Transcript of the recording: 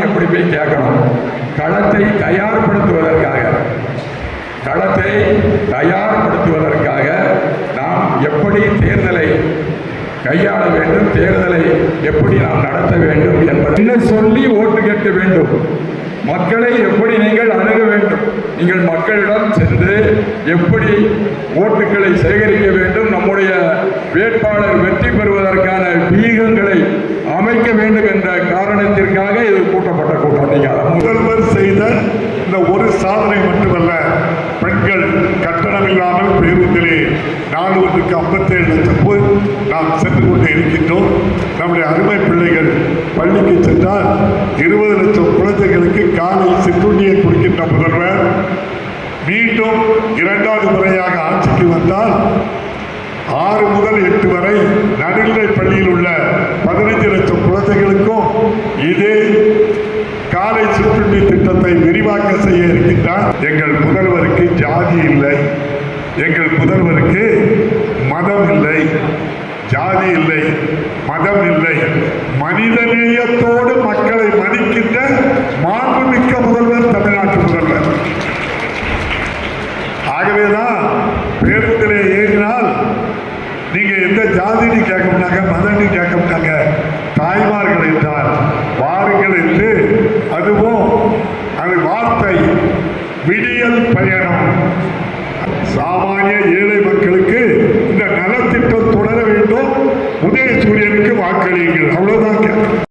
எப்படி போய் கேட்கணும்? களத்தை தயார்படுத்துவதற்காக நாம் எப்படி தேர்தலை கையாள வேண்டும், தேர்தலை எப்படி நாம் நடத்த வேண்டும் என்பதை என்ன சொல்லி ஓட்டு கேட்க வேண்டும், மக்களை எப்படி நீங்கள் அணுக வேண்டும், நீங்கள் மக்களிடம் சென்று எப்படி ஓட்டுகளை சேகரிக்க வேண்டும், நம்முடைய வேட்பாளர் வெற்றி பெறுவதற்கான வியூகங்களை அமைக்க வேண்டும் என்ற காரணத்திற்காக இது கூட்டப்பட்ட கூட்டம். முதல்வர் செய்த இந்த ஒரு சாதனை மட்டுமல்ல, பெண்கள் கட்டணம் இல்லாமல் பேருந்திலே 457 லட்சம் நாம் சென்று கொண்டு இருக்கின்றோம். நம்முடைய அருமை பிள்ளைகள் பள்ளிக்கு சென்றால் 20 லட்சம் குழந்தைகளுக்கு காலை சிற்றுண்டியை கொடுக்கின்ற முதல்வர் மீண்டும் 2வது முறையாக ஆட்சிக்கு வந்தால் 6 முதல் 8 வரை நடுநிலை பள்ளியில் உள்ள 15 லட்சம் குழந்தைகளுக்கும் இதே காலை சிற்றுண்டி திட்டத்தை விரிவாக்க செய்ய இருக்கின்றார். எங்கள் முதல்வருக்கு ஜாதி இல்லை, எங்கள் முதல்வருக்கு மதம் இல்லை, ஜாதி இல்லை, மதம் இல்லை, மனிதநேயத்தோடு மக்களை மதிக்கின்ற மாண்புமிக்க முதல்வர் தமிழ்நாட்டு முதல்வர். ஆகவேதான் பேருந்திலே ஏறினால் நீங்க எந்த ஜாதின்னு கேட்க மாட்டாங்க, மதம்னு கேட்க மாட்டாங்க, தாய்மார்கள் என்றால் வாருங்கள் என்று. அதுவும் அது வார்த்தை விடியல் பயணம். சாமானிய ஏழை மக்களுக்கு இந்த நலத்திட்டம் தொடர வேண்டும், உதயசூரியனுக்கு வாக்களியுங்கள், அவ்வளவுதான்.